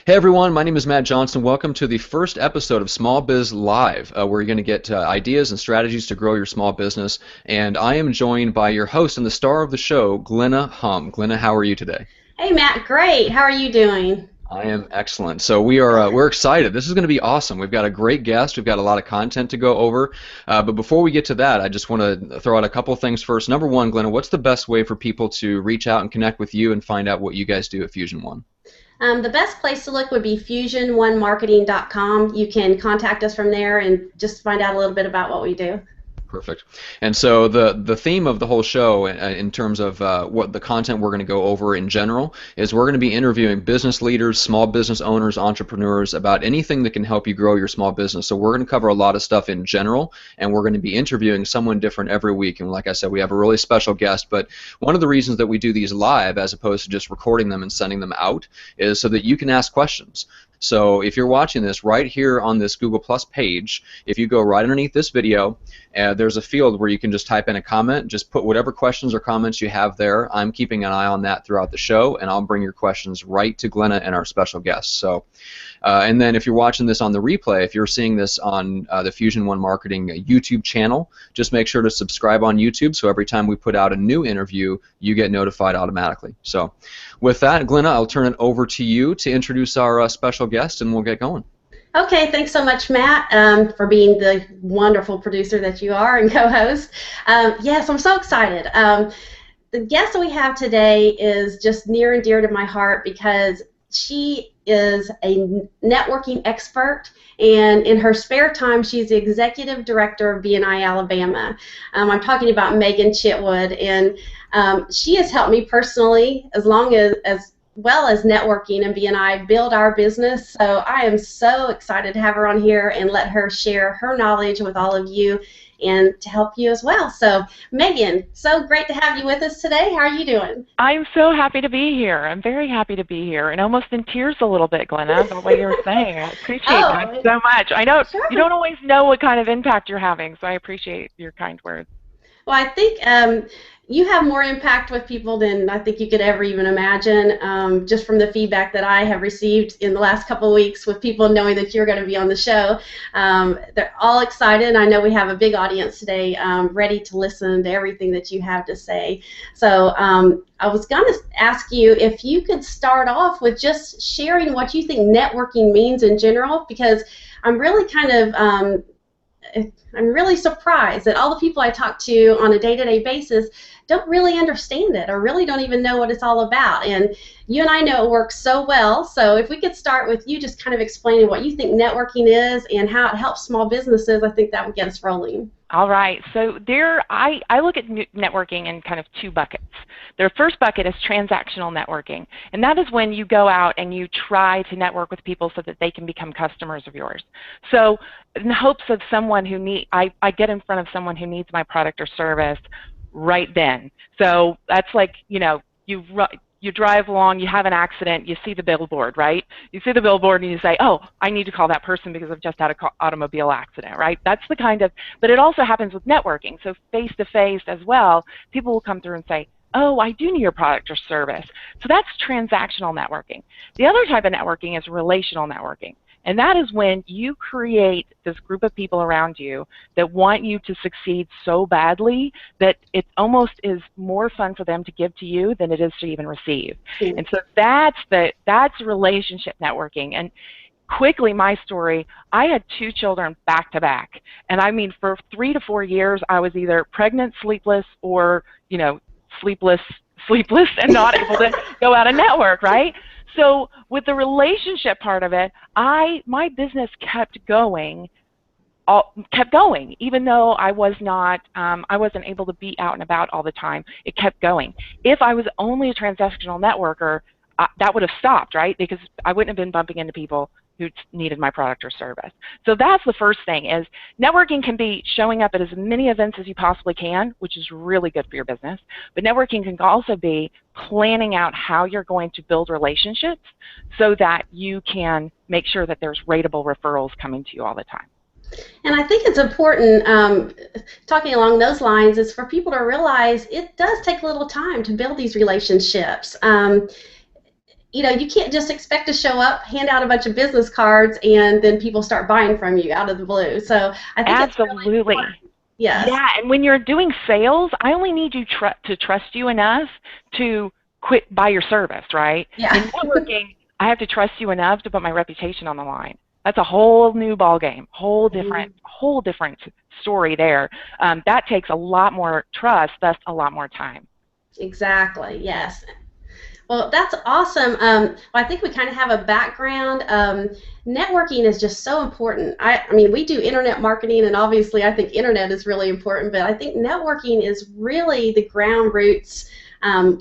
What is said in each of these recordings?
Hey everyone, my name is Matt Johnson. Welcome to the first episode of Small Biz Live, where you're going to get ideas and strategies to grow your small business. And I am joined by your host and the star of the show, Glenna Hum. Glenna, how are you today? Hey Matt, great. How are you doing? I am excellent. So we're excited. This is going to be awesome. We've got a great guest. We've got a lot of content to go over. But before we get to that, I just want to throw out a couple things first. Number one, Glenna, what's the best way for people to reach out and connect with you and find out what you guys do at Fusion One? The best place to look would be fusion1marketing.com. You can contact us from there and just find out a little bit about what we do. Perfect. And so the theme of the whole show, in terms of what the content we're going to go over in general, is we're going to be interviewing business leaders, small business owners, entrepreneurs about anything that can help you grow your small business. So we're going to cover a lot of stuff in general, and we're going to be interviewing someone different every week. And like I said, we have a really special guest. But one of the reasons that we do these live, as opposed to just recording them and sending them out, is so that you can ask questions. So if you're watching this right here on this Google Plus page, if you go right underneath this video, there's a field where you can just type in a comment. Just put whatever questions or comments you have there. I'm keeping an eye on that throughout the show, and I'll bring your questions right to Glenna and our special guests. So, and then if you're watching this on the replay, if you're seeing this on the Fusion One Marketing YouTube channel, just make sure to subscribe on YouTube so every time we put out a new interview, you get notified automatically. So with that, Glenna, I'll turn it over to you to introduce our special guest, and we'll get going. Okay, thanks so much, Matt, for being the wonderful producer that you are and co-host. Yes, I'm so excited. The guest that we have today is just near and dear to my heart because she is a networking expert, and in her spare time, she's the executive director of BNI Alabama. I'm talking about Meaghan Chitwood, and she has helped me personally as well as networking and BNI build our business. So I am so excited to have her on here and let her share her knowledge with all of you and to help you as well. So Meaghan, so great to have you with us today. How are you doing? I'm so happy to be here. I'm very happy to be here, and almost in tears a little bit, Glenna, the way you were saying. I appreciate that so much. I know sure. You don't always know what kind of impact you're having, so I appreciate your kind words. Well, I think you have more impact with people than I think you could ever even imagine, just from the feedback that I have received in the last couple of weeks with people knowing that you're going to be on the show. They're all excited. I know we have a big audience today ready to listen to everything that you have to say. So I was going to ask you if you could start off with just sharing what you think networking means in general, because I'm really I'm really surprised that all the people I talk to on a day-to-day basis don't really understand it or really don't even know what it's all about. And you and I know it works so well, so if we could start with you just kind of explaining what you think networking is and how it helps small businesses, I think that would get us rolling. All right, so I look at networking in kind of two buckets. The first bucket is transactional networking, and that is when you go out and you try to network with people so that they can become customers of yours. So in the hopes of someone who I get in front of someone who needs my product or service right then. So that's like, you drive along, you have an accident, you see the billboard, right? You see the billboard and you say, oh, I need to call that person because I've just had an automobile accident, right? That's the kind of, but it also happens with networking. So face-to-face as well, people will come through and say, oh, I do need your product or service. So that's transactional networking. The other type of networking is relational networking. And that is when you create this group of people around you that want you to succeed so badly that it almost is more fun for them to give to you than it is to even receive. And so that's relationship networking. And quickly, my story, I had two children back to back. And I mean, for 3 to 4 years, I was either pregnant, sleepless, or, sleepless and not able to go out and network, right? So with the relationship part of it, my business kept going, even though I wasn't able to be out and about all the time. It kept going. If I was only a transactional networker, that would have stopped, right? Because I wouldn't have been bumping into people who needed my product or service. So that's the first thing, is networking can be showing up at as many events as you possibly can, which is really good for your business. But networking can also be planning out how you're going to build relationships so that you can make sure that there's rateable referrals coming to you all the time. And I think it's important, talking along those lines, is for people to realize it does take a little time to build these relationships. you can't just expect to show up, hand out a bunch of business cards, and then people start buying from you out of the blue. So I think it's really important. Absolutely. Yes. Yeah, and when you're doing sales, I only need you to trust you enough to quit buy your service, right? Yeah. In networking, I have to trust you enough to put my reputation on the line. That's a whole new ball game, whole different story there. That takes a lot more trust, thus a lot more time. Exactly. Yes. Well, that's awesome. Well, I think we kind of have a background. Networking is just so important. I mean, we do internet marketing, and obviously I think internet is really important, but I think networking is really the ground roots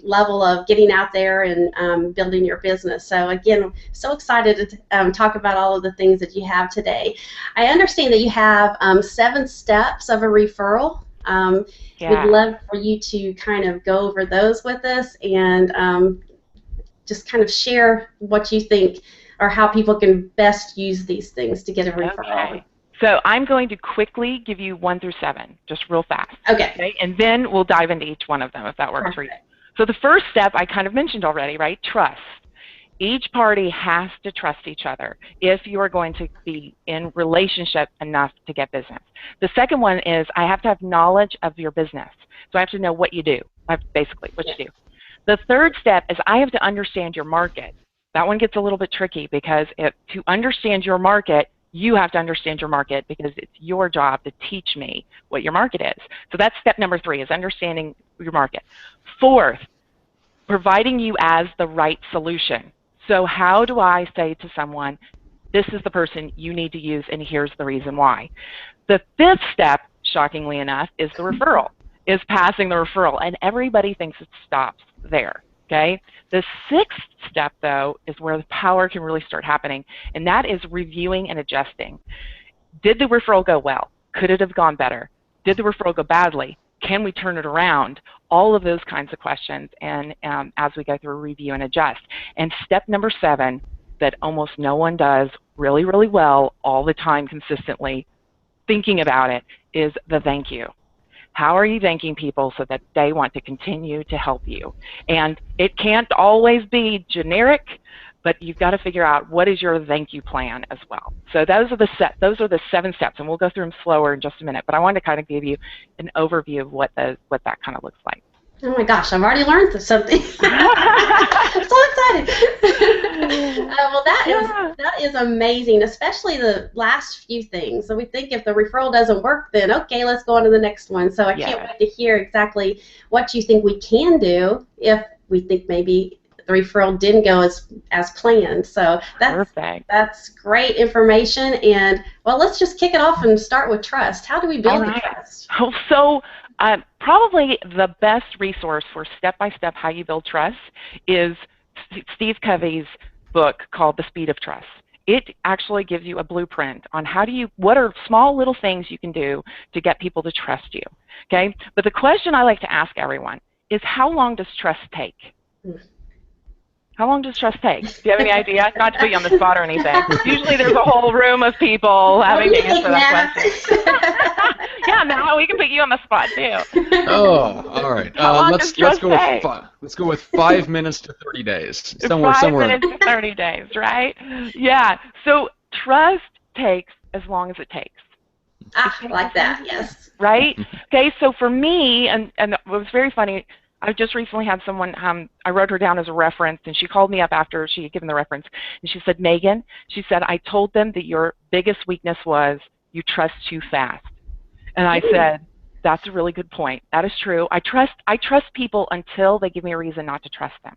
level of getting out there and building your business. So again, I'm so excited to talk about all of the things that you have today. I understand that you have 7 steps of a referral. Yeah. We'd love for you to kind of go over those with us and just kind of share what you think or how people can best use these things to get a referral. Okay. So I'm going to quickly give you 1 through 7, just real fast. Okay. And then we'll dive into each one of them if that works for you. So the first step I kind of mentioned already, right? Trust. Each party has to trust each other if you are going to be in relationship enough to get business. The second one is I have to have knowledge of your business. So I have to know what you do, basically what you do. The third step is I have to understand your market. That one gets a little bit tricky because to understand your market, you have to understand your market because it's your job to teach me what your market is. So that's step number 3 is understanding your market. Fourth, providing you as the right solution. So how do I say to someone, this is the person you need to use and here's the reason why? The 5th step, shockingly enough, is the referral, is passing the referral, and everybody thinks it stops there, okay? The 6th step, though, is where the power can really start happening, and that is reviewing and adjusting. Did the referral go well? Could it have gone better? Did the referral go badly? Can we turn it around? All of those kinds of questions, and as we go through review and adjust. And step number 7, that almost no one does really, really well all the time consistently, thinking about it, is the thank you. How are you thanking people so that they want to continue to help you? And it can't always be generic, but you've got to figure out what is your thank you plan as well. So those are the 7 steps, and we'll go through them slower in just a minute. But I wanted to kind of give you an overview of what that kind of looks like. Oh my gosh, I've already learned something. I'm so excited. Well, that is amazing, especially the last few things. So we think if the referral doesn't work, then okay, let's go on to the next one. So I can't wait to hear exactly what you think we can do if we think maybe the referral didn't go as planned. So that's great information. And well, let's just kick it off and start with trust. How do we build the trust? So probably the best resource for step-by-step how you build trust is Steve Covey's book called The Speed of Trust. It actually gives you a blueprint on what are small little things you can do to get people to trust you. Okay? But the question I like to ask everyone is, how long does trust take? How long does trust take? Do you have any idea? Not to put you on the spot or anything. Usually there's a whole room of people having to answer that question. Yeah, now we can put you on the spot too. Oh, all right. Let's go with 5 minutes to 30 days. Somewhere. 5 minutes to 30 days, right? Yeah. So trust takes as long as it takes. I like that. Yes. Right. Okay. So for me, and it was very funny. I just recently had someone, I wrote her down as a reference, and she called me up after she had given the reference, and she said, Meaghan, she said, I told them that your biggest weakness was you trust too fast. And I said, that's a really good point. That is true. I trust people until they give me a reason not to trust them.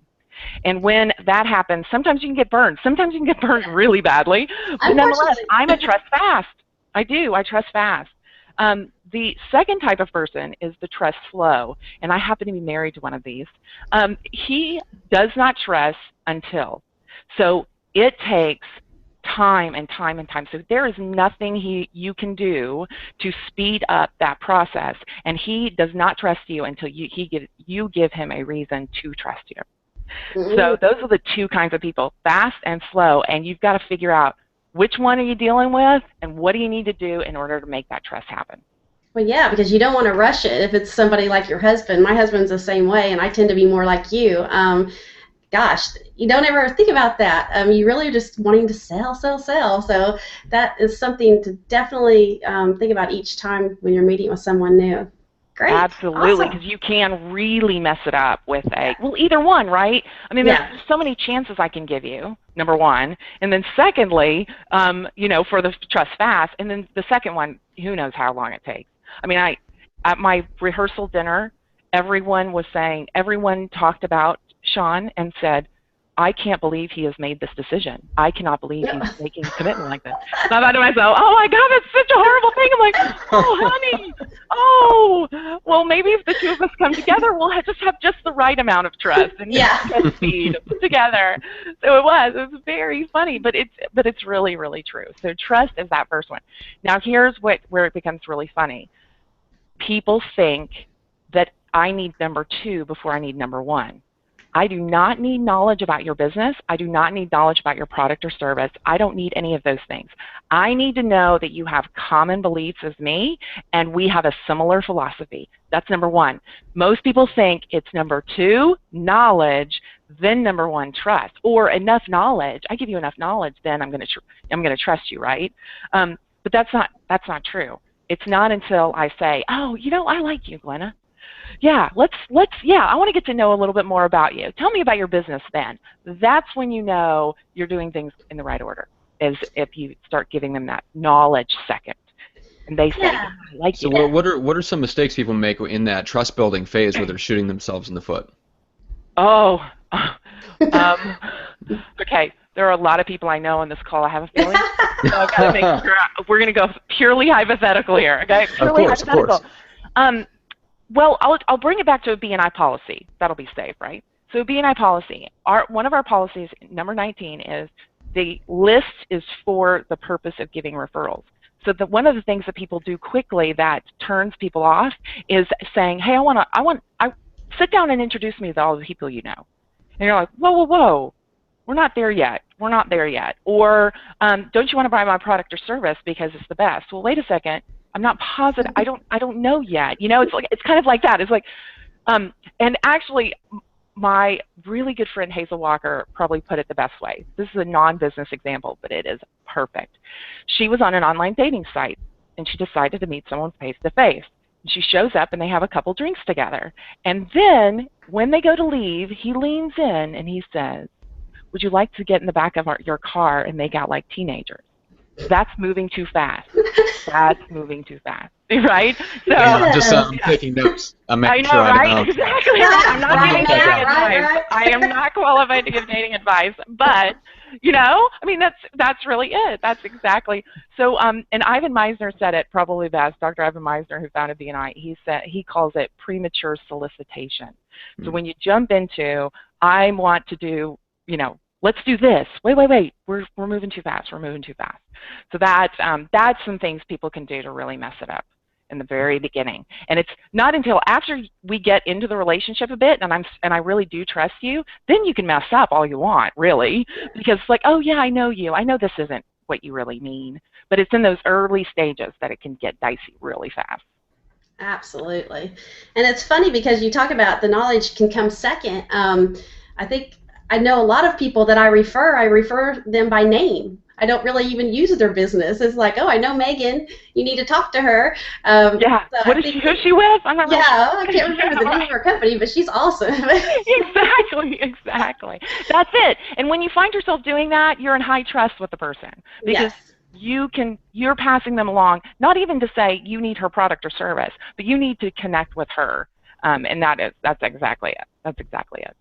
And when that happens, sometimes you can get burned. Sometimes you can get burned really badly. But nonetheless, I'm a trust fast. I trust fast. The second type of person is the trust flow, and I happen to be married to one of these. He does not trust until. So it takes time and time and time. So there is nothing you can do to speed up that process, and he does not trust you until you give him a reason to trust you. So those are the 2 kinds of people, fast and slow, and you've got to figure out which one are you dealing with, and what do you need to do in order to make that trust happen? Well, yeah, because you don't want to rush it. If it's somebody like your husband, my husband's the same way, and I tend to be more like you. gosh, you don't ever think about that. You really are just wanting to sell, sell, sell. So that is something to definitely think about each time when you're meeting with someone new. Great. Absolutely, because Awesome. you can really mess it up with well, either one, right? I mean, there's so many chances I can give you, number one. And then secondly, for the trust fast. And then the second one, who knows how long it takes. I mean, at my rehearsal dinner, everyone talked about Sean and said, I can't believe he has made this decision. I cannot believe he's making a commitment like this. So I thought to myself, oh my God, that's such a horrible thing. I'm like, oh honey, well maybe if the two of us come together, we'll just have just the right amount of trust and trust speed together. So it was very funny, but it's really, really true. So trust is that first one. Now here's where it becomes really funny. People think that I need number two before I need number one. I do not need knowledge about your business. I do not need knowledge about your product or service. I don't need any of those things. I need to know that you have common beliefs as me and we have a similar philosophy. That's number one. Most people think it's number two, knowledge, then number one, trust, or enough knowledge. I give you enough knowledge, then I'm going to trust you, right? But that's not true. It's not until I say, oh, I like you, Glenna. Yeah, I want to get to know a little bit more about you. Tell me about your business then. That's when you know you're doing things in the right order, is if you start giving them that knowledge second. And they say, I like you. So what are some mistakes people make in that trust building phase where they're shooting themselves in the foot? Oh, okay. There are a lot of people I know on this call, I have a feeling. So I've got to make sure we're going to go purely hypothetical here, okay? Purely hypothetical. Of course. Well, I'll bring it back to a B&I policy. That'll be safe, right? So B&I policy, one of our policies, number 19, is the list is for the purpose of giving referrals. So one of the things that people do quickly that turns people off is saying, hey, I sit down and introduce me to all the people you know. And you're like, whoa, we're not there yet. We're not there yet. Or don't you want to buy my product or service because it's the best? Well, wait a second. I'm not positive. I don't know yet. It's kind of like that. It's like, and actually, my really good friend Hazel Walker probably put it the best way. This is a non-business example, but it is perfect. She was on an online dating site, and she decided to meet someone face-to-face. She shows up, and they have a couple drinks together. And then, when they go to leave, he leans in, and he says, would you like to get in the back of your car and make out like teenagers? That's moving too fast. That's moving too fast, right? So I'm taking notes. I know, right? Exactly. I'm not giving dating advice. I am not qualified to give dating advice, but I mean that's really it. That's exactly. So and Ivan Meisner said it probably best. Dr. Ivan Meisner, who founded B&I, he calls it premature solicitation. So when you jump into, I want to do, let's do this. Wait. We're moving too fast. We're moving too fast. So that's some things people can do to really mess it up in the very beginning. And it's not until after we get into the relationship a bit, and I really do trust you, then you can mess up all you want, really, because it's like, oh yeah, I know you. I know this isn't what you really mean. But it's in those early stages that it can get dicey really fast. Absolutely. And it's funny because you talk about the knowledge can come second. I think I know a lot of people that I refer them by name. I don't really even use their business. It's like, oh, I know Meaghan. You need to talk to her. Yeah. So who's she with? I'm not really I can't remember the name of her company, but she's awesome. Exactly. That's it. And when you find yourself doing that, you're in high trust with the person because you're passing them along, not even to say you need her product or service, but you need to connect with her. And that's exactly it. That's exactly it.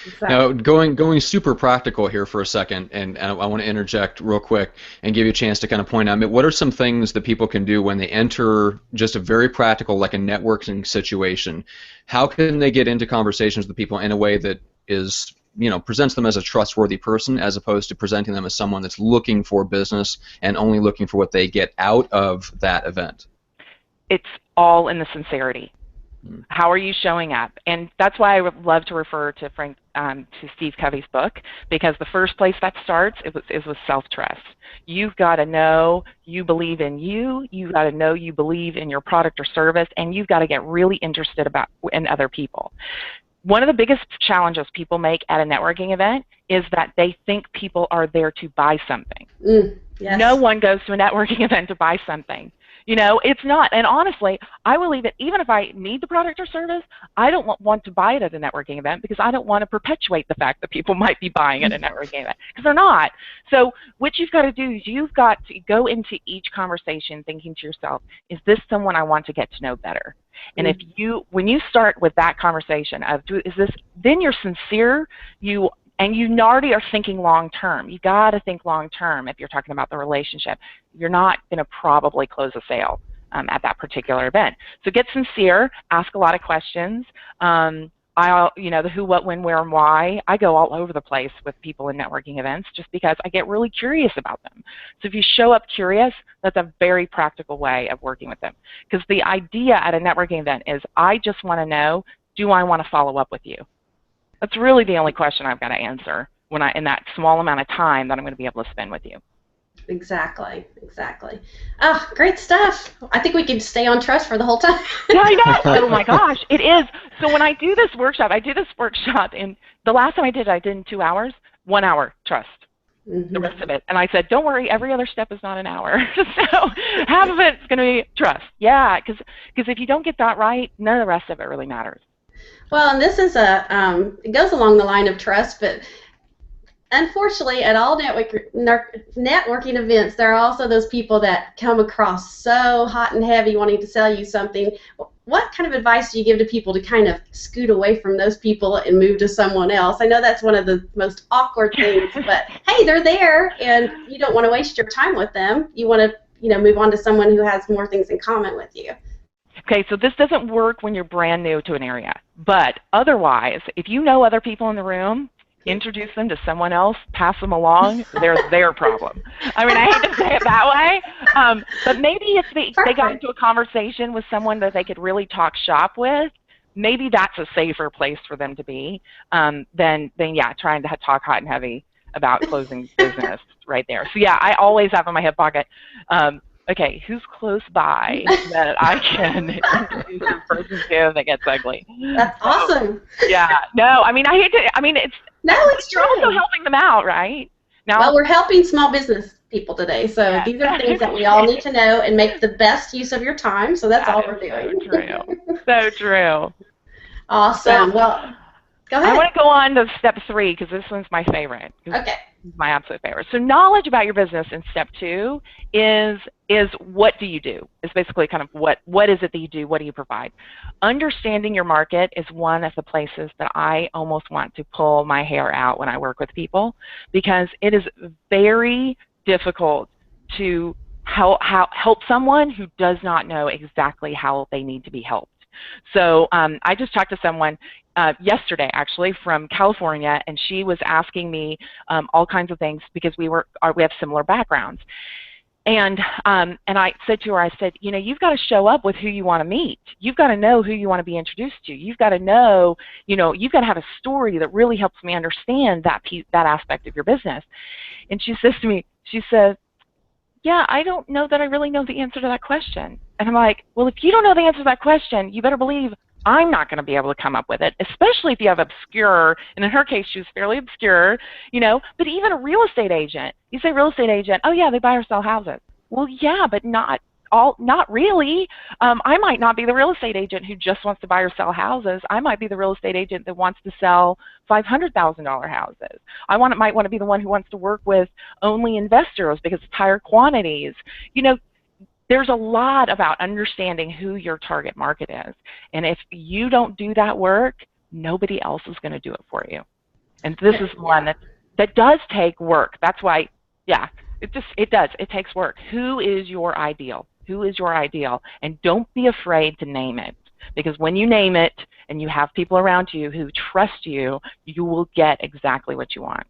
Exactly. Now, going super practical here for a second, and I want to interject real quick and give you a chance to kind of point out, what are some things that people can do when they enter just a very practical, like a networking situation? How can they get into conversations with people in a way that is, presents them as a trustworthy person as opposed to presenting them as someone that's looking for business and only looking for what they get out of that event? It's all in the sincerity. How are you showing up? And that's why I would love to refer to Steve Covey's book, because the first place that starts is with self-trust. You've got to know you believe in you. You've got to know you believe in your product or service, and you've got to get really interested in other people. one of the biggest challenges people make at a networking event is that they think people are there to buy something. Yes. No one goes to a networking event to buy something. You know, it's not. And honestly, I will leave it, even if I need the product or service, I don't want to buy it at a networking event because I don't want to perpetuate the fact that people might be buying at a networking event, because they're not. So what you've got to do is you've got to go into each conversation thinking to yourself, is this someone I want to get to know better? And if you, when you start with that conversation of, is this, then you're sincere, and you already are thinking long term. You got to think long term if you're talking about the relationship. You're not going to probably close a sale at that particular event. So get sincere, ask a lot of questions. You know, the who, what, when, where, and why. I go all over the place with people in networking events just because I get really curious about them. So if you show up curious, that's a very practical way of working with them. Because the idea at a networking event is, I just want to know, do I want to follow up with you? That's really the only question I've got to answer when in that small amount of time that I'm going to be able to spend with you. Exactly, exactly. Oh, great stuff. I think we could stay on trust for the whole time. Yeah, I know. Oh my gosh, it is. So when I do this workshop, and the last time I did it in 2 hours, 1 hour trust. The rest of it. And I said, don't worry, every other step is not an hour. So half of it's going to be trust. Yeah, because if you don't get that right, none of the rest of it really matters. Well, and this is it goes along the line of trust, but unfortunately, at all networking events, there are also those people that come across so hot and heavy wanting to sell you something. What kind of advice do you give to people to kind of scoot away from those people and move to someone else? I know that's one of the most awkward things, but hey, they're there, and you don't want to waste your time with them. You want to, you know, move on to someone who has more things in common with you. Okay, so this doesn't work when you're brand new to an area. But otherwise, if you know other people in the room, introduce them to someone else, pass them along, they're their problem. I mean, I hate to say it that way, but maybe if they got into a conversation with someone that they could really talk shop with, maybe that's a safer place for them to be than yeah, trying to talk hot and heavy about closing business right there. So yeah, I always have in my hip pocket, okay, who's close by that I can introduce this person to that gets ugly? That's awesome. Yeah. No, I mean, it's you're also helping them out, right? Now, well, we're helping small business people today, so yeah, these are things that we all need to know and make the best use of your time. So that's all we're doing. So true. So true. Awesome. Well, go ahead. I want to go on to step 3 because this one's my favorite. Okay. My absolute favorite. So knowledge about your business in step 2 is what do you do? It's basically kind of what is it that you do? What do you provide? Understanding your market is one of the places that I almost want to pull my hair out when I work with people, because it is very difficult to help someone who does not know exactly how they need to be helped. So I just talked to someone yesterday, actually, from California, and she was asking me all kinds of things because we have similar backgrounds. And I said to her, I said, you know, you've got to show up with who you want to meet. You've got to know who you want to be introduced to. You've got to know, you know, you've got to have a story that really helps me understand that aspect of your business. And she says to me, she says, yeah, I don't know that I really know the answer to that question. And I'm like, well, if you don't know the answer to that question, you better believe I'm not going to be able to come up with it, especially if you have obscure, and in her case, she was fairly obscure, you know, but even a real estate agent, you say real estate agent, oh yeah, they buy or sell houses. Well, yeah, but not really. I might not be the real estate agent who just wants to buy or sell houses. I might be the real estate agent that wants to sell $500,000 houses. I might want to be the one who wants to work with only investors because it's higher quantities. You know, there's a lot about understanding who your target market is. And if you don't do that work, nobody else is going to do it for you. And this is one that does take work. That's why, yeah, it does. It takes work. Who is your ideal? Who is your ideal? And don't be afraid to name it. Because when you name it and you have people around you who trust you, you will get exactly what you want.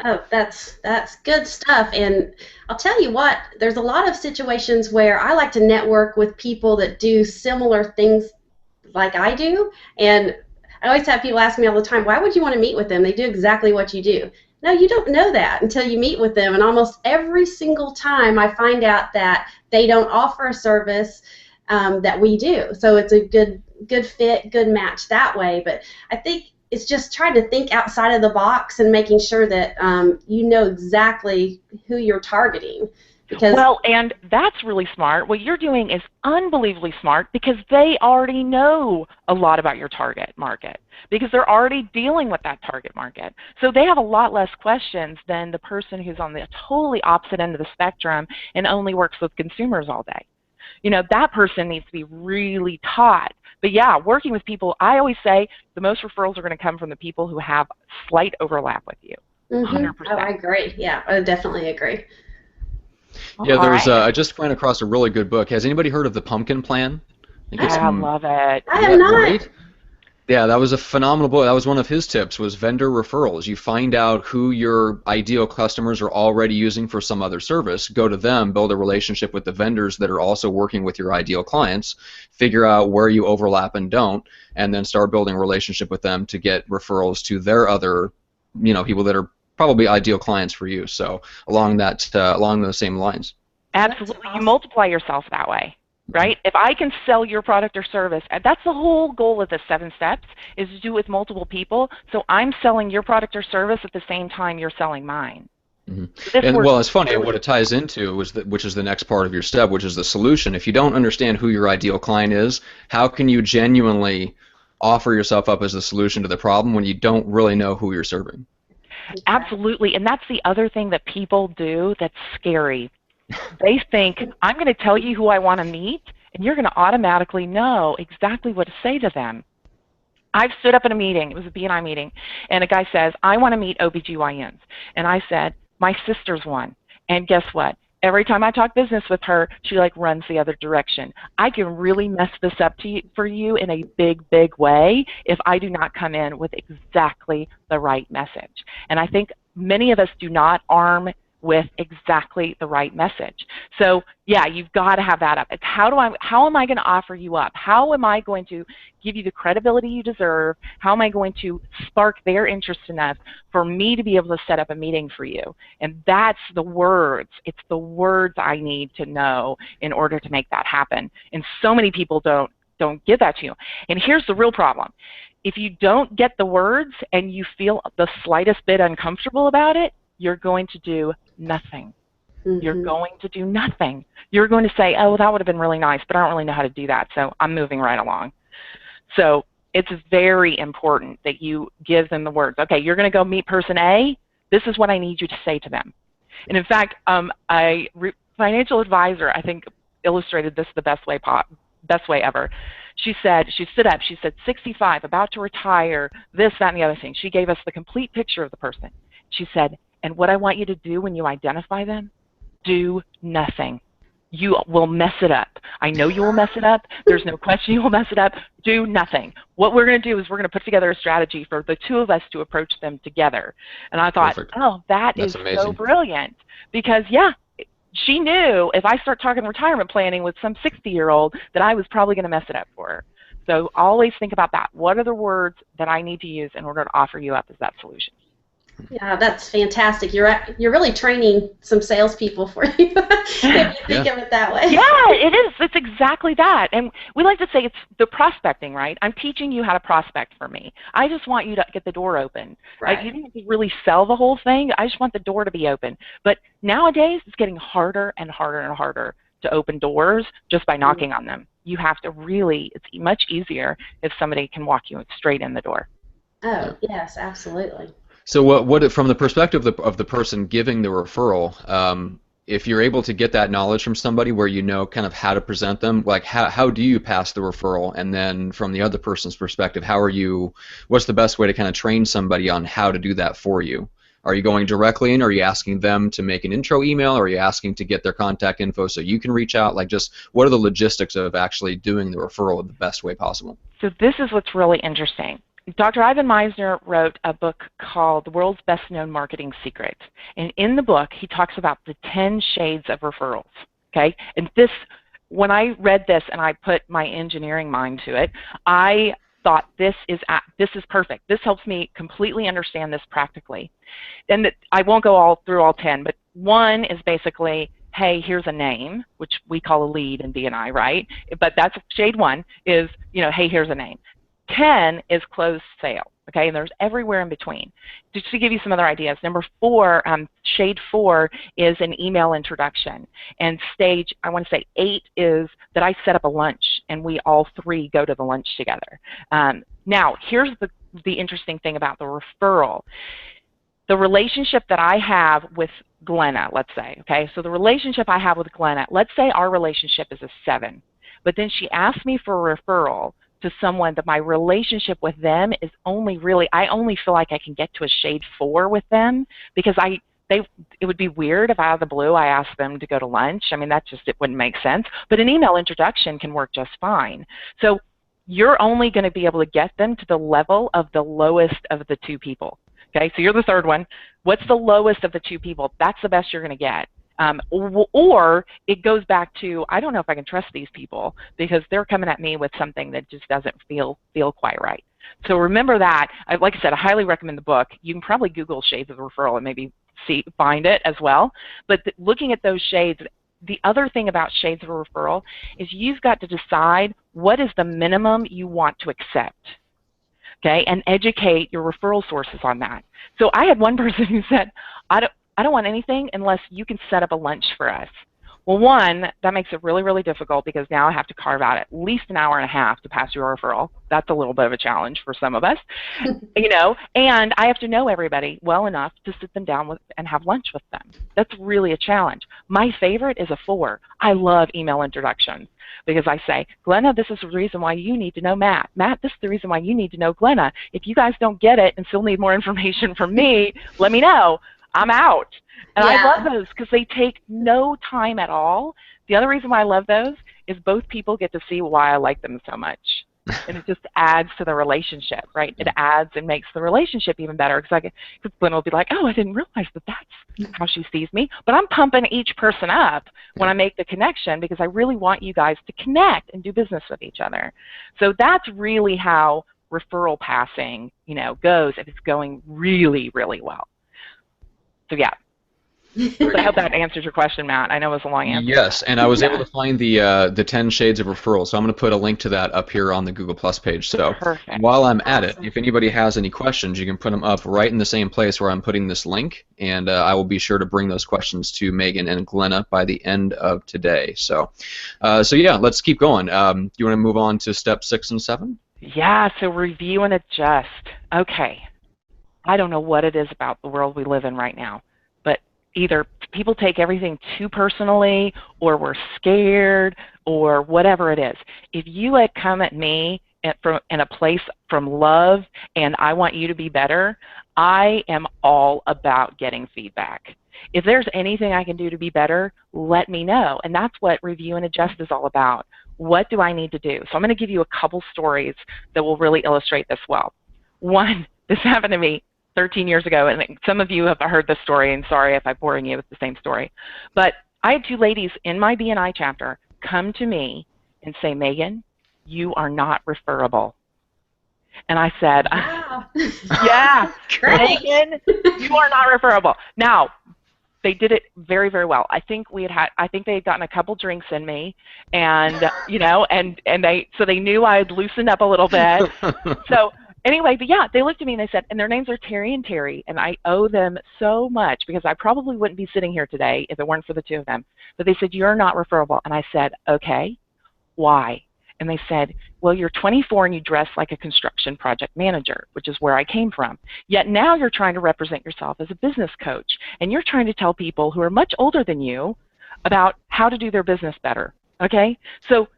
Oh, that's good stuff. And I'll tell you what, there's a lot of situations where I like to network with people that do similar things like I do. And I always have people ask me all the time, why would you want to meet with them? They do exactly what you do. No, you don't know that until you meet with them. And almost every single time I find out that they don't offer a service that we do. So it's a good fit, good match that way. But I think it's just trying to think outside of the box and making sure that you know exactly who you're targeting. Because well, and that's really smart. What you're doing is unbelievably smart because they already know a lot about your target market because they're already dealing with that target market. So they have a lot less questions than the person who's on the totally opposite end of the spectrum and only works with consumers all day. You know, that person needs to be really taught. But yeah, working with people, I always say the most referrals are going to come from the people who have slight overlap with you. 100%. Oh, I agree. Yeah, I definitely agree. Yeah, All right. I just ran across a really good book. Has anybody heard of the Pumpkin Plan? I think it's I love it. I have not. right? Yeah, that was a phenomenal book. That was one of his tips, was vendor referrals. You find out who your ideal customers are already using for some other service, go to them, build a relationship with the vendors that are also working with your ideal clients, figure out where you overlap and don't, and then start building a relationship with them to get referrals to their other, people that are probably ideal clients for you. So along those same lines. Absolutely. You multiply yourself that way. Right? If I can sell your product or service, that's the whole goal of the 7 steps, is to do it with multiple people. So I'm selling your product or service at the same time you're selling mine. Mm-hmm. And well, it's funny, what it ties into which is the next part of your step, which is the solution. If you don't understand who your ideal client is, how can you genuinely offer yourself up as a solution to the problem when you don't really know who you're serving? Absolutely. And that's the other thing that people do that's scary. They think, I'm going to tell you who I want to meet, and you're going to automatically know exactly what to say to them. I've stood up in a meeting, it was a B&I meeting, and a guy says, I want to meet OBGYNs. And I said, my sister's one. And guess what? Every time I talk business with her, she runs the other direction. I can really mess this up for you in a big, big way if I do not come in with exactly the right message. And I think many of us do not arm with exactly the right message. So yeah, you've got to have that up. It's how am I going to offer you up? How am I going to give you the credibility you deserve? How am I going to spark their interest enough for me to be able to set up a meeting for you? And that's the words. It's the words I need to know in order to make that happen. And so many people don't give that to you. And here's the real problem. If you don't get the words and you feel the slightest bit uncomfortable about it, you're going to do nothing. Mm-hmm. You're going to do nothing. You're going to say, oh, that would have been really nice, but I don't really know how to do that, so I'm moving right along. So it's very important that you give them the words. Okay, you're going to go meet person A. This is what I need you to say to them. And in fact, a financial advisor, I think, illustrated this the best way ever. She stood up, she said, 65, about to retire, this, that, and the other thing. She gave us the complete picture of the person. She said, and what I want you to do when you identify them, do nothing. You will mess it up. I know you will mess it up. There's no question you will mess it up. Do nothing. What we're going to do is we're going to put together a strategy for the two of us to approach them together. And I thought, perfect. Oh, that's amazing. So brilliant. Because, yeah, she knew if I start talking retirement planning with some 60-year-old that I was probably going to mess it up for her. So always think about that. What are the words that I need to use in order to offer you up as that solution? Yeah, that's fantastic. You're really training some salespeople for you if you think of it that way. Yeah, it is. It's exactly that. And we like to say it's the prospecting, right? I'm teaching you how to prospect for me. I just want you to get the door open. Right. You don't have to really sell the whole thing. I just want the door to be open. But nowadays, it's getting harder and harder and harder to open doors just by knocking on them. You have to really, it's much easier if somebody can walk you straight in the door. Oh, yes, absolutely. So what from the perspective of the person giving the referral, if you're able to get that knowledge from somebody where you know kind of how to present them, like how do you pass the referral, and then from the other person's perspective, what's the best way to kind of train somebody on how to do that for you? Are you going directly in? Are you asking them to make an intro email? Or are you asking to get their contact info so you can reach out? Like, just what are the logistics of actually doing the referral the best way possible? So this is what's really interesting. Dr. Ivan Misner wrote a book called The World's Best Known Marketing Secret. And in the book, he talks about the 10 shades of referrals. Okay? And when I read this and I put my engineering mind to it, I thought this is perfect. This helps me completely understand this practically. And I won't go through all 10, but one is basically, hey, here's a name, which we call a lead in BNI, right? But that's shade 1 is, hey, here's a name. 10 is closed sale, okay? And there's everywhere in between. Just to give you some other ideas, number 4, shade 4 is an email introduction. And stage, I want to say 8 is that I set up a lunch and we all 3 go to the lunch together. Now, here's the interesting thing about the referral. The relationship that I have with Glenna, let's say, okay? So the relationship I have with Glenna, let's say our relationship is a 7, but then she asked me for a referral to someone that my relationship with them is only really, I only feel like I can get to a shade 4 with them because it would be weird if out of the blue I asked them to go to lunch. I mean, it wouldn't make sense. But an email introduction can work just fine. So you're only going to be able to get them to the level of the lowest of the 2 people. Okay, so you're the 3rd one. What's the lowest of the 2 people? That's the best you're going to get. Or it goes back to, I don't know if I can trust these people because they're coming at me with something that just doesn't feel quite right. So remember that. Like I said, I highly recommend the book. You can probably Google Shades of Referral and maybe find it as well. But looking at those shades, the other thing about Shades of Referral is you've got to decide what is the minimum you want to accept. Okay, and educate your referral sources on that. So I had one person who said, I don't want anything unless you can set up a lunch for us. Well, one, that makes it really, really difficult because now I have to carve out at least an hour and a half to pass your referral. That's a little bit of a challenge for some of us, and I have to know everybody well enough to sit them down with and have lunch with them. That's really a challenge. My favorite is a 4. I love email introductions because I say, Glenna, this is the reason why you need to know Matt. Matt, this is the reason why you need to know Glenna. If you guys don't get it and still need more information from me, let me know. I'm out. And I love those because they take no time at all. The other reason why I love those is both people get to see why I like them so much. And it just adds to the relationship, right? It adds and makes the relationship even better because Glenn will be like, oh, I didn't realize that that's how she sees me. But I'm pumping each person up when I make the connection because I really want you guys to connect and do business with each other. So that's really how referral passing, goes if it's going really, really well. So yeah. So I hope that answers your question, Matt. I know it was a long answer. Yes, and I was able to find the 10 Shades of Referrals, so I'm going to put a link to that up here on the Google Plus page. So while I'm at it, if anybody has any questions, you can put them up right in the same place where I'm putting this link, and I will be sure to bring those questions to Meaghan and Glenna by the end of today. So yeah, let's keep going. Do you want to move on to step 6 and 7? Yeah, so review and adjust. Okay. I don't know what it is about the world we live in right now, but either people take everything too personally or we're scared or whatever it is. If you come at me in a place from love and I want you to be better, I am all about getting feedback. If there's anything I can do to be better, let me know. And that's what review and adjust is all about. What do I need to do? So I'm going to give you a couple stories that will really illustrate this well. One, this happened to me 13 years ago, and some of you have heard this story, and sorry if I'm boring you with the same story. But I had 2 ladies in my BNI chapter come to me and say, Meaghan, you are not referable. And I said, wow. Yeah, Meaghan, you are not referable. Now, they did it very, very well. I think they had gotten a couple drinks in me, and so they knew I had loosened up a little bit. So anyway, but yeah, they looked at me and they said, and their names are Terry and Terry, and I owe them so much because I probably wouldn't be sitting here today if it weren't for the 2 of them. But they said, you're not referable. And I said, okay, why? And they said, well, you're 24 and you dress like a construction project manager, which is where I came from. Yet now you're trying to represent yourself as a business coach, and you're trying to tell people who are much older than you about how to do their business better, okay? So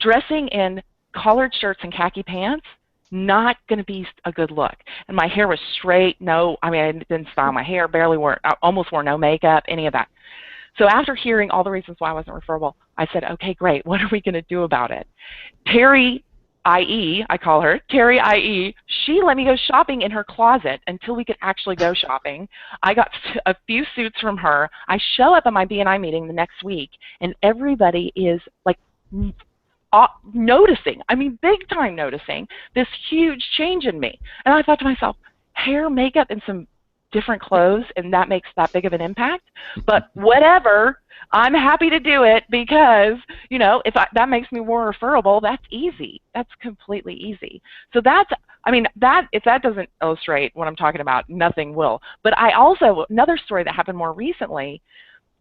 dressing in collared shirts and khaki pants, not going to be a good look. And my hair was straight. I didn't style my hair, I almost wore no makeup, any of that. So after hearing all the reasons why I wasn't referable, I said, okay, great, what are we going to do about it? Terry, I.E., I call her, Terry, I.E., she let me go shopping in her closet until we could actually go shopping. I got a few suits from her. I show up at my BNI meeting the next week, and everybody is like noticing, big time noticing, this huge change in me. And I thought to myself, hair, makeup, and some different clothes, and that makes that big of an impact. But whatever, I'm happy to do it because, you know, if that makes me more referable, that's easy. That's completely easy. So that's, I mean, if that doesn't illustrate what I'm talking about, nothing will. But I also, another story that happened more recently,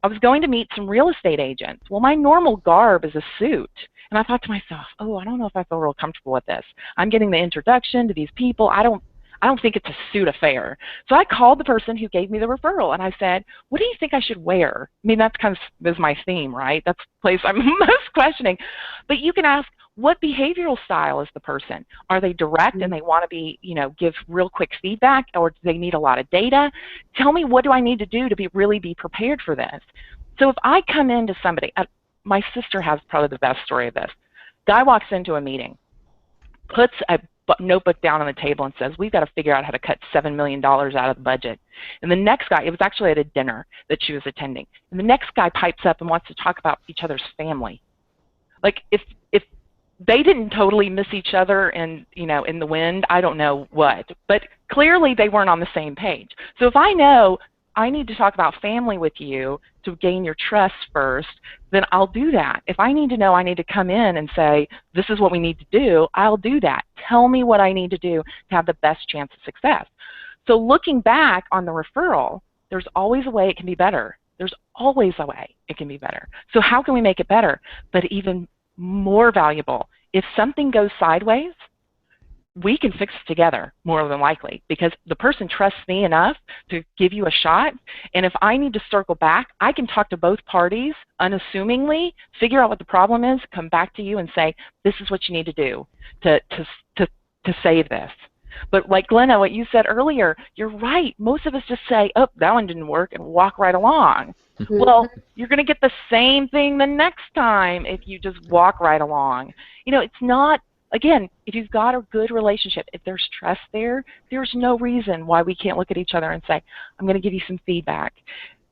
I was going to meet some real estate agents. Well, my normal garb is a suit. And I thought to myself, oh, I don't know if I feel real comfortable with this. I'm getting the introduction to these people. I don't think it's a suit affair. So I called the person who gave me the referral, and I said, what do you think I should wear? I mean, that's kind of is my theme, right? That's the place I'm most questioning. But you can ask, what behavioral style is the person? Are they direct and they want to be, you know, give real quick feedback, or do they need a lot of data? Tell me, what do I need to do to really be prepared for this? So if I come into somebody, my sister has probably the best story of this. Guy walks into a meeting, puts a notebook down on the table and says, we've got to figure out how to cut $7 million out of the budget. And the next guy, it was actually at a dinner that she was attending, and the next guy pipes up and wants to talk about each other's family. Like, if they didn't totally miss each other and, you know, in the wind, I don't know what, but clearly they weren't on the same page. So if I know I need to talk about family with you to gain your trust first, then I'll do that. If I need to know I need to come in and say, this is what we need to do, I'll do that. Tell me what I need to do to have the best chance of success. So looking back on the referral, there's always a way it can be better. There's always a way it can be better. So how can we make it better? But even more valuable, if something goes sideways, we can fix it together, more than likely, because the person trusts me enough to give you a shot. And if I need to circle back, I can talk to both parties unassumingly, figure out what the problem is, come back to you and say, this is what you need to do to save this. But like Glenna, what you said earlier, you're right. Most of us just say, oh, that one didn't work, and walk right along. Well, you're going to get the same thing the next time if you just walk right along. You know, it's not, again, if you've got a good relationship, if there's trust there, there's no reason why we can't look at each other and say, I'm going to give you some feedback.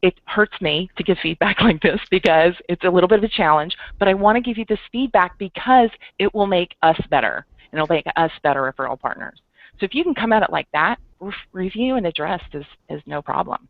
It hurts me to give feedback like this because it's a little bit of a challenge, but I want to give you this feedback because it will make us better, and it'll make us better referral partners. So if you can come at it like that, review and address is no problem.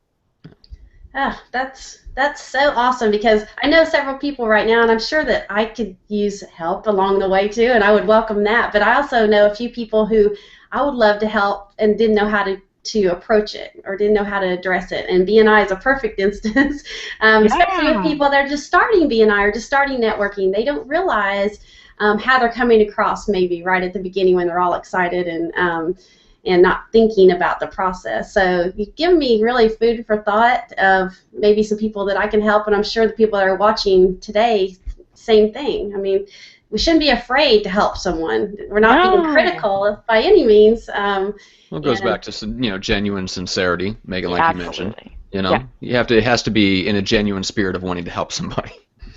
Oh, that's so awesome, because I know several people right now, and I'm sure that I could use help along the way too, and I would welcome that. But I also know a few people who I would love to help and didn't know how to approach it or didn't know how to address it. And BNI is a perfect instance, especially with people that are just starting BNI or just starting networking. They don't realize how they're coming across maybe right at the beginning when they're all excited and not thinking about the process. So you've given me really food for thought of maybe some people that I can help, and I'm sure the people that are watching today, same thing. I mean, we shouldn't be afraid to help someone. We're not being critical by any means. Well, it goes back to genuine sincerity, Meaghan, like you mentioned. You know, it has to be in a genuine spirit of wanting to help somebody.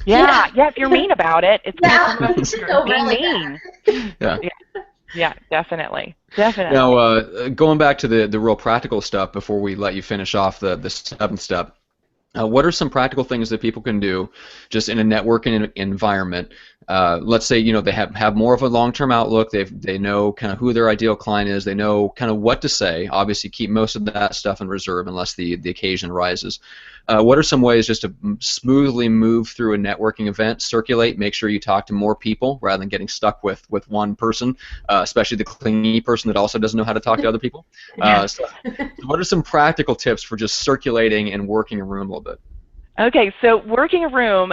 Yeah, if you're mean about it, it's being mean. Yeah, definitely. Now, going back to the real practical stuff before we let you finish off the seventh step, what are some practical things that people can do just in a networking environment? Let's say they have more of a long-term outlook. They know kind of who their ideal client is. They know kind of what to say. Obviously, keep most of that stuff in reserve unless the occasion arises. What are some ways just to smoothly move through a networking event, circulate, make sure you talk to more people rather than getting stuck with one person, especially the clingy person that also doesn't know how to talk to other people? So what are some practical tips for just circulating and working a room a little bit? Okay, so working a room,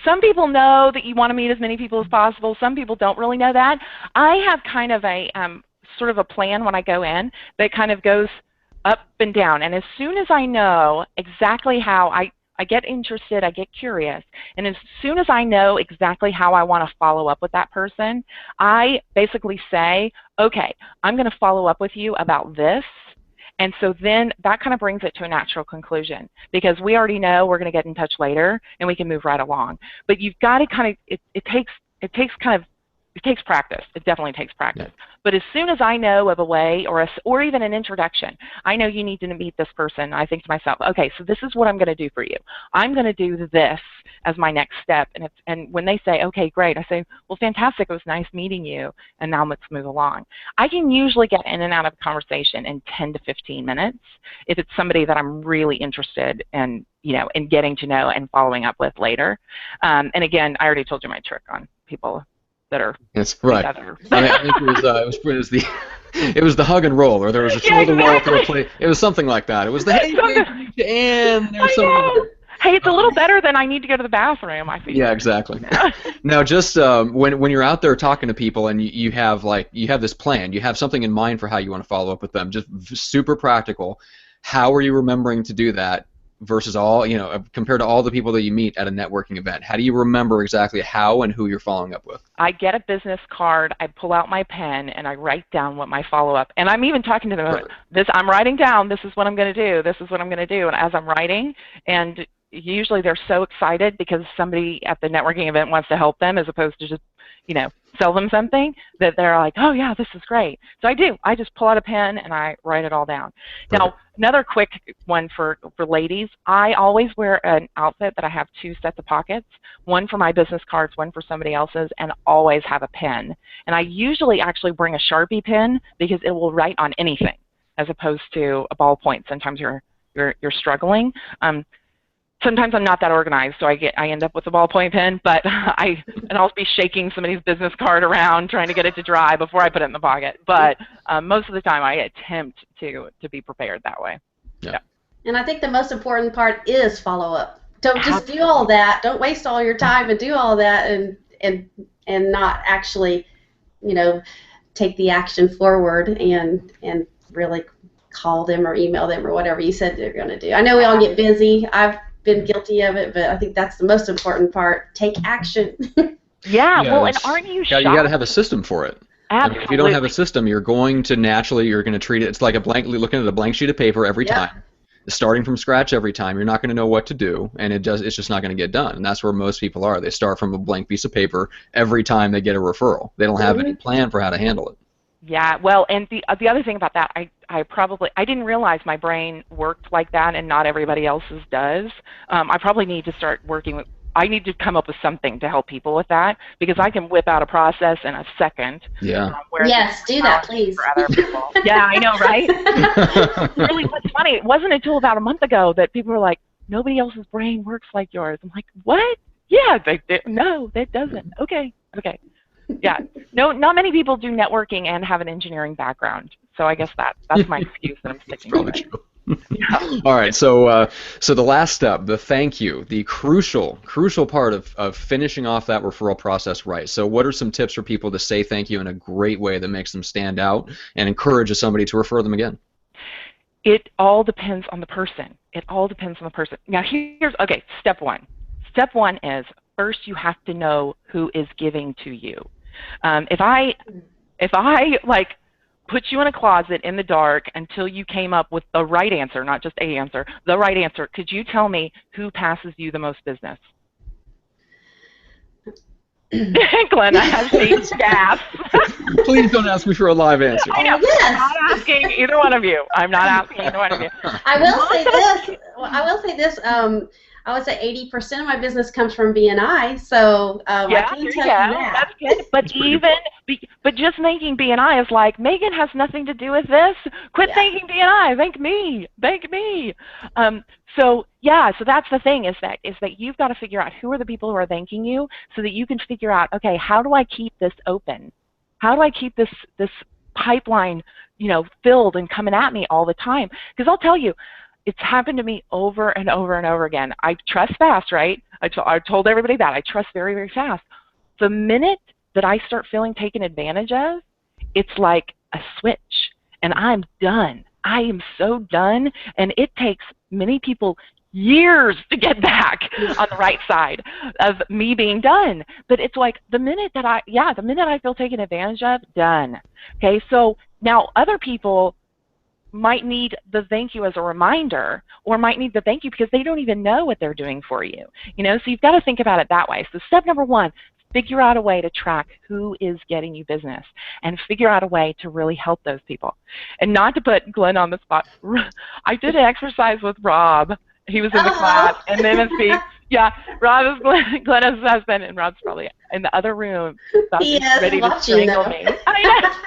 some people know that you want to meet as many people as possible. Some people don't really know that. I have kind of a sort of a plan when I go in that kind of goes up and down. And as soon as I know exactly how I get interested, I get curious, and as soon as I know exactly how I want to follow up with that person, I basically say, okay, I'm going to follow up with you about this. And so then that kind of brings it to a natural conclusion, because we already know we're going to get in touch later and we can move right along. But you've got to kind of, it takes kind of it takes practice. It definitely takes practice. Yeah. But as soon as I know of a way, or even an introduction, I know you need to meet this person. I think to myself, okay, so this is what I'm going to do for you. I'm going to do this as my next step. And when they say, okay, great, I say, well, fantastic. It was nice meeting you. And now let's move along. I can usually get in and out of a conversation in 10 to 15 minutes if it's somebody that I'm really interested in, in getting to know and following up with later. And again, I already told you my trick on people that are together. I think it was the hug and roll, or there was a shoulder roll through a plate. It was something like that. It was the and there's something. Hey, it's a little better than I need to go to the bathroom, I feel. Yeah, exactly. Now, just when you're out there talking to people and you have this plan, you have something in mind for how you want to follow up with them, just super practical. How are you remembering to do that versus compared to all the people that you meet at a networking event? How do you remember exactly how and who you're following up with? I get a business card, I pull out my pen, and I write down what my follow-up, and I'm even talking to them about this. I'm writing down, this is what I'm going to do, this is what I'm going to do, and as I'm writing, and usually they're so excited because somebody at the networking event wants to help them as opposed to just, sell them something, that they're like, oh yeah, this is great. So I just pull out a pen and I write it all down. Now, another quick one for ladies, I always wear an outfit that I have 2 sets of pockets, one for my business cards, one for somebody else's, and always have a pen. And I usually actually bring a Sharpie pen because it will write on anything as opposed to a ballpoint. Sometimes you're struggling. Sometimes I'm not that organized, so I end up with a ballpoint pen, but I'll be shaking somebody's business card around trying to get it to dry before I put it in the pocket. But most of the time I attempt to be prepared that way. Yeah. And I think the most important part is follow-up. Don't just do all that. Don't waste all your time and do all that and not actually, take the action forward and really call them or email them or whatever you said they're going to do. I know we all get busy. I've been guilty of it, but I think that's the most important part. Take action. Yeah, well, and aren't you shocked? You got to have a system for it. Absolutely. If you don't have a system, you're going to treat it. It's like looking at a blank sheet of paper every time, starting from scratch every time. You're not going to know what to do, and it's just not going to get done. And that's where most people are. They start from a blank piece of paper every time they get a referral. They don't have any plan for how to handle it. Yeah, well, and the other thing about that, I didn't realize my brain worked like that, and not everybody else's does. I probably need to start working with. I need to come up with something to help people with that, because I can whip out a process in a second. Yeah. Yes, do that, please. For other people. Yeah, I know, right? Really, what's funny? It wasn't until about a month ago that people were like, "Nobody else's brain works like yours." I'm like, "What? Yeah, no, that doesn't." Okay. Yeah, no, not many people do networking and have an engineering background, so I guess that's my excuse that I'm sticking to. Probably true. Yeah. All right, so the last step, the thank you, the crucial part of finishing off that referral process right. So what are some tips for people to say thank you in a great way that makes them stand out and encourages somebody to refer them again? It all depends on the person. Now okay, step one. Step one is, first you have to know who is giving to you. If I put you in a closet in the dark until you came up with the right answer, not just a answer, the right answer, could you tell me who passes you the most business? Glenn, I have seen gas. Please don't ask me for a live answer. I know. Yes. I'm not asking either one of you. I will say this. I would say 80% of my business comes from BNI, so I can tell you that. That's good. But just thanking BNI is like, Meaghan has nothing to do with this. Quit thanking BNI. Thank me. So that's the thing, is that you've got to figure out who are the people who are thanking you, so that you can figure out, okay, how do I keep this open? How do I keep this pipeline, filled and coming at me all the time? Because I'll tell you, it's happened to me over and over and over again. I trust fast, right? I told everybody that. I trust very, very fast. The minute that I start feeling taken advantage of, it's like a switch, and I'm done. I am so done, and it takes many people years to get back on the right side of me being done. But it's like the minute I feel taken advantage of, done. Okay, so now other people might need the thank you as a reminder, or might need the thank you because they don't even know what they're doing for you. So you've got to think about it that way. So step number one, figure out a way to track who is getting you business and figure out a way to really help those people. And not to put Glenn on the spot, I did an exercise with Rob. He was in the class, and MSP. Yeah, Rob is Glenna's husband, and Rob's probably in the other room, ready to strangle me. I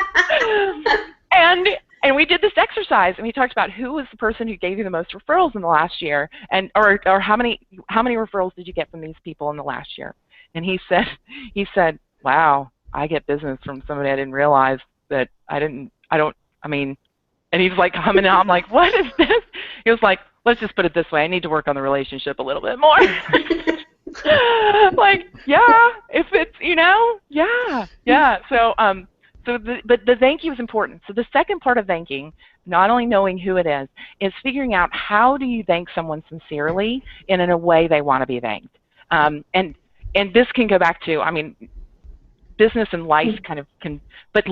know. And we did this exercise, and we talked about who was the person who gave you the most referrals in the last year, and or how many referrals did you get from these people in the last year? And he said, wow, I get business from somebody I didn't realize that and he's like humming out. I'm like, what is this? He was like, let's just put it this way, I need to work on the relationship a little bit more. Like, yeah, if it's, yeah. So, but the thank you is important. So the second part of thanking, not only knowing who it is figuring out how do you thank someone sincerely and in a way they want to be thanked. And this can go back to, business and life kind of can, but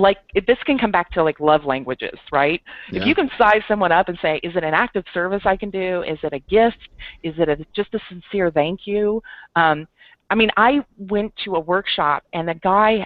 this can come back to like love languages, right? Yeah. If you can size someone up and say, is it an act of service I can do? Is it a gift? Is it just a sincere thank you? I went to a workshop and the guy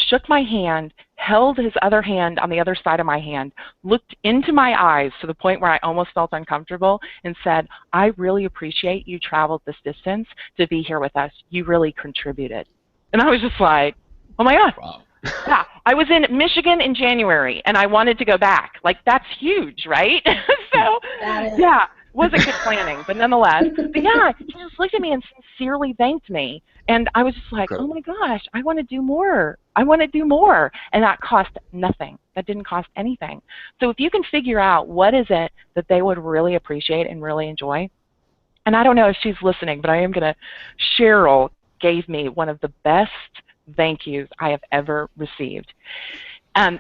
shook my hand, held his other hand on the other side of my hand, looked into my eyes to the point where I almost felt uncomfortable and said, I really appreciate you traveled this distance to be here with us. You really contributed. And I was just like, oh my God. Wow. Yeah, I was in Michigan in January and I wanted to go back. Like, that's huge, right? So, yeah, wasn't good planning, but nonetheless. But yeah, he just looked at me and sincerely thanked me. And I was just like, oh my gosh, I want to do more. I want to do more. And that cost nothing. That didn't cost anything. So if you can figure out what is it that they would really appreciate and really enjoy, and I don't know if she's listening, but I am going to, Cheryl gave me one of the best thank yous I have ever received.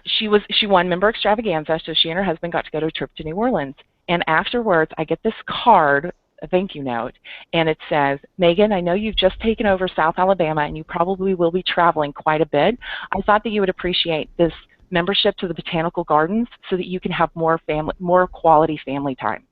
She won Member Extravaganza, so she and her husband got to go to a trip to New Orleans. And afterwards, I get this card, a thank you note, and it says, Meaghan, I know you've just taken over South Alabama and you probably will be traveling quite a bit. I thought that you would appreciate this membership to the Botanical Gardens so that you can have more quality family time.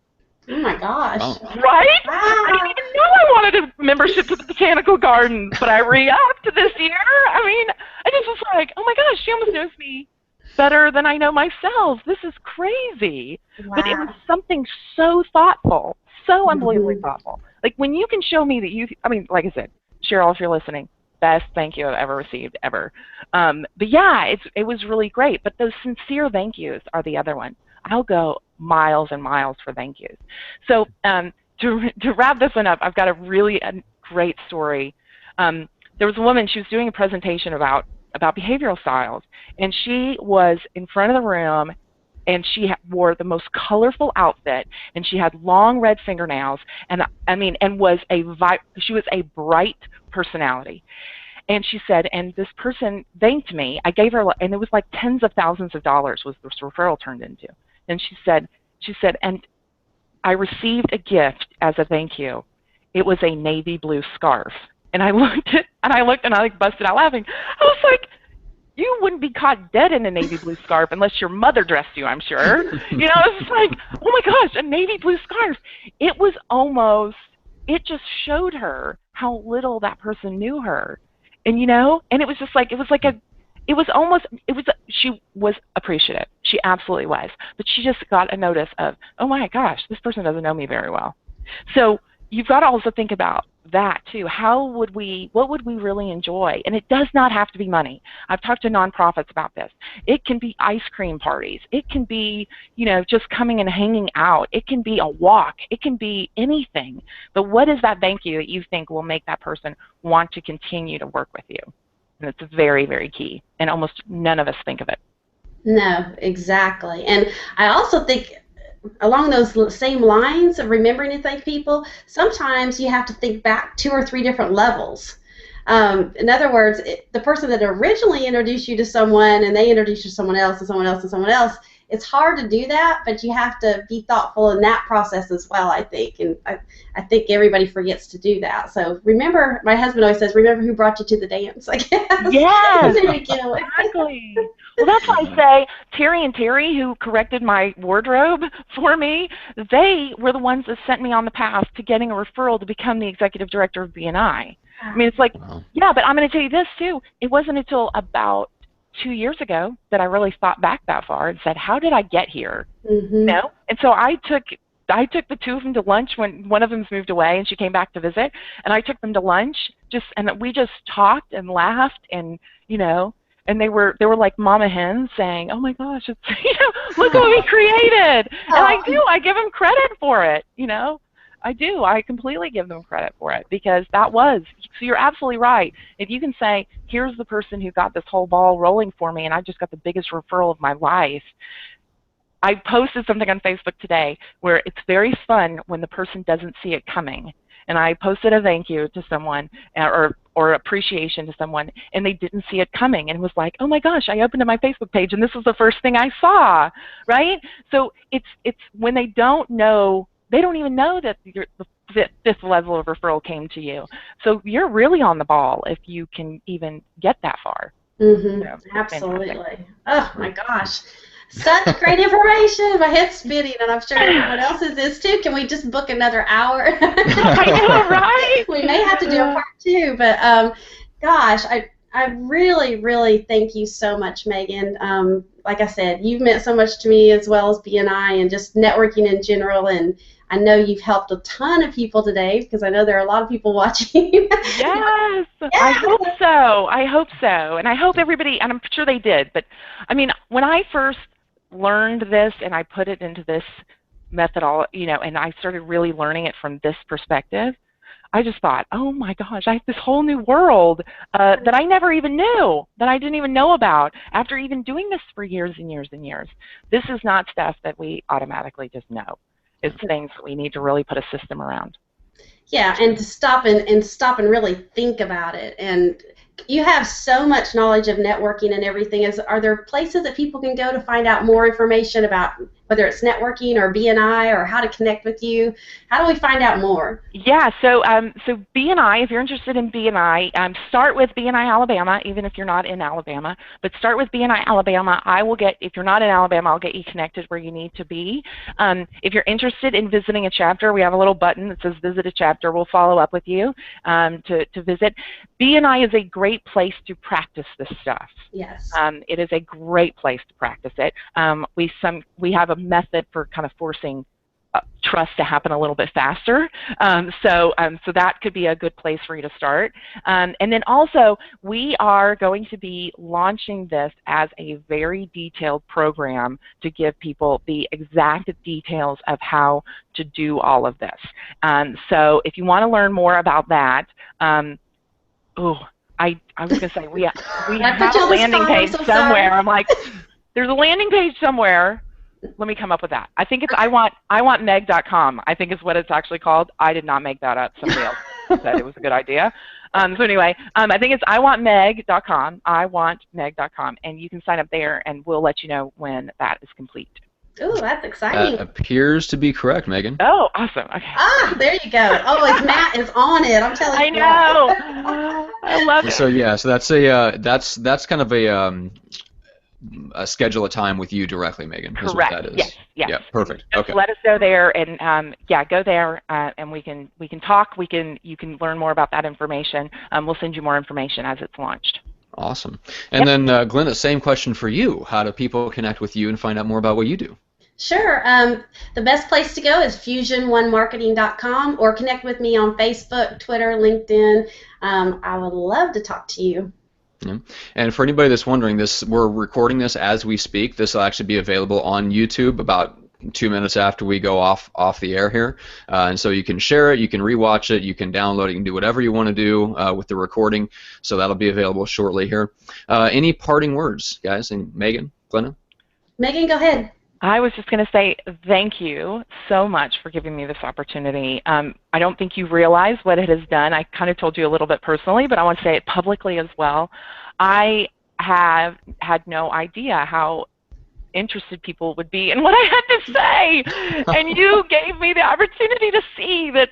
Oh my gosh. Oh. Right? Wow. I didn't even know I wanted a membership to the Botanical Gardens, but I re-upped this year. I just was like, oh my gosh, she almost knows me better than I know myself. This is crazy. Wow. But it was something so thoughtful, so unbelievably thoughtful. Like when you can show me that like I said, Cheryl, if you're listening, best thank you I've ever received, ever. But yeah, it was really great. But those sincere thank yous are the other one. I'll go miles and miles for thank yous. So to wrap this one up, I've got a great story. There was a woman, she was doing a presentation about behavioral styles, and she was in front of the room, and she wore the most colorful outfit, and she had long red fingernails, and she was a bright personality. And she said, and this person thanked me. I gave her, and it was like tens of thousands of dollars was this referral turned into. And she said, and I received a gift as a thank you. It was a navy blue scarf. And I looked and I busted out laughing. I was like, you wouldn't be caught dead in a navy blue scarf unless your mother dressed you, I'm sure. It was like, oh my gosh, a navy blue scarf. It just showed her how little that person knew her. And and it was just like, she was appreciative. She absolutely was. But she just got a notice of, oh my gosh, this person doesn't know me very well. So you've got to also think about that too. What would we really enjoy? And it does not have to be money. I've talked to nonprofits about this. It can be ice cream parties. It can be, just coming and hanging out. It can be a walk. It can be anything. But what is that thank you that you think will make that person want to continue to work with you? And it's very, very key. And almost none of us think of it. No, exactly. And I also think along those same lines of remembering to thank people, sometimes you have to think back 2 or 3 different levels. In other words, the person that originally introduced you to someone and they introduced you to someone else and someone else and someone else, it's hard to do that, but you have to be thoughtful in that process as well, I think. And I think everybody forgets to do that. So remember, my husband always says, remember who brought you to the dance, I guess. Yes, there you go. Exactly. Well, that's why I say Terry and Terry, who corrected my wardrobe for me, they were the ones that sent me on the path to getting a referral to become the executive director of BNI. I mean, it's like, Wow. yeah, but I'm going to tell you this too. It wasn't until about 2 years ago that I really thought back that far and said, how did I get here? Mm-hmm. You know? And so I took the two of them to lunch when one of them's moved away and she came back to visit, and I took them to lunch and we just talked and laughed, and you know, and they were like mama hens saying, oh my gosh, it's, you know, look what we created. And I give them credit for it, you know. I completely give them credit for it, because so you're absolutely right. If you can say, here's the person who got this whole ball rolling for me and I just got the biggest referral of my life. I posted something on Facebook today where it's very fun when the person doesn't see it coming. And I posted a thank you to someone or appreciation to someone, and they didn't see it coming, and it was like, oh my gosh, I opened up my Facebook page and this was the first thing I saw, right? So it's when they don't know, they don't even know that the fifth level of referral came to you. So you're really on the ball if you can even get that far. Mm-hmm. So, Absolutely. fantastic. Oh my gosh. Such great information. My head's spinning, and I'm sure everyone else's is too. Can we just book another hour? I know, right? We may have to do a part 2, but gosh, I really, really thank you so much, Meaghan. Like I said, you've meant so much to me, as well as BNI and just networking in general, and I know you've helped a ton of people today, because I know there are a lot of people watching. Yes, I hope so. I hope so. And I hope everybody, and I'm sure they did, but I mean, when I first learned this and I put it into this methodology, you know, and I started really learning it from this perspective, I just thought, oh my gosh, I have this whole new world that I never even knew, that I didn't even know about after even doing this for years and years and years. This is not stuff that we automatically just know. It's things that we need to really put a system around. Yeah, and to stop and really think about it. And you have so much knowledge of networking and everything. Are there places that people can go to find out more information about whether it's networking or BNI or how to connect with you? How do we find out more? Yeah, so BNI, if you're interested in BNI, start with BNI Alabama, even if you're not in Alabama. But start with BNI Alabama. If you're not in Alabama, I'll get you connected where you need to be. If you're interested in visiting a chapter, we have a little button that says Visit a Chapter. We'll follow up with you to visit. BNI is a great place to practice this stuff. Yes. It is a great place to practice it. We have a method for kind of forcing trust to happen a little bit faster. So that could be a good place for you to start. And then also, we are going to be launching this as a very detailed program to give people the exact details of how to do all of this. So if you want to learn more about that, I was going to say, we have a landing page somewhere. I'm like, there's a landing page somewhere. Let me come up with that. I think it's iwantmeg.com. I think is what it's actually called. I did not make that up. Somebody else said it was a good idea. So anyway, I think it's iwantmeg.com, iwantmeg.com, and you can sign up there, and we'll let you know when that is complete. Ooh, that's exciting. Appears to be correct, Meaghan. Oh, awesome. Okay. Ah, there you go. Always Matt is on it. I'm telling you. I know. I love it. So yeah, so that's kind of a schedule a time with you directly, Meaghan. Correct. Is what that is. Yes. Yes. Yeah. Perfect. Just Okay. let us go there, and go there, and we can talk. You can learn more about that information. We'll send you more information as it's launched. Awesome. And then, Glenda, same question for you. How do people connect with you and find out more about what you do? Sure. The best place to go is fusion1marketing.com, or connect with me on Facebook, Twitter, LinkedIn. I would love to talk to you. Yeah. And for anybody that's wondering, we're recording this as we speak. This will actually be available on YouTube about 2 minutes after we go off the air here, and so you can share it, you can rewatch it, you can download it, you can do whatever you want to do with the recording. So that'll be available shortly here. Any parting words, guys? And Meaghan, Glenda? Meaghan, go ahead. I was just going to say thank you so much for giving me this opportunity. I don't think you realize what it has done. I kind of told you a little bit personally, but I want to say it publicly as well. I have had no idea how interested people would be in what I had to say, and you gave me the opportunity to see that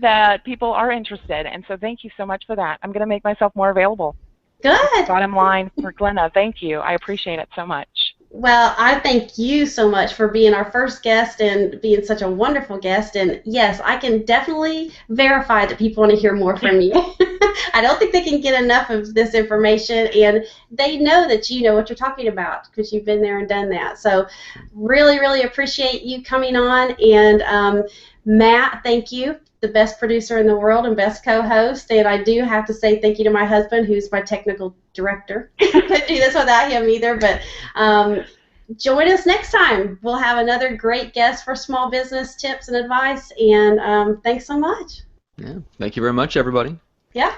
that people are interested, and so thank you so much for that. I'm going to make myself more available. Good. Bottom line for Glenna. Thank you. I appreciate it so much. Well, I thank you so much for being our first guest and being such a wonderful guest. And yes, I can definitely verify that people want to hear more from you. I don't think they can get enough of this information, and they know that you know what you're talking about because you've been there and done that. So really, really appreciate you coming on. And Matt, thank you, the best producer in the world and best co-host. And I do have to say thank you to my husband, who's my technical director. Couldn't do this without him either. But join us next time. We'll have another great guest for small business tips and advice. And thanks so much. Yeah. Thank you very much, everybody. Yeah.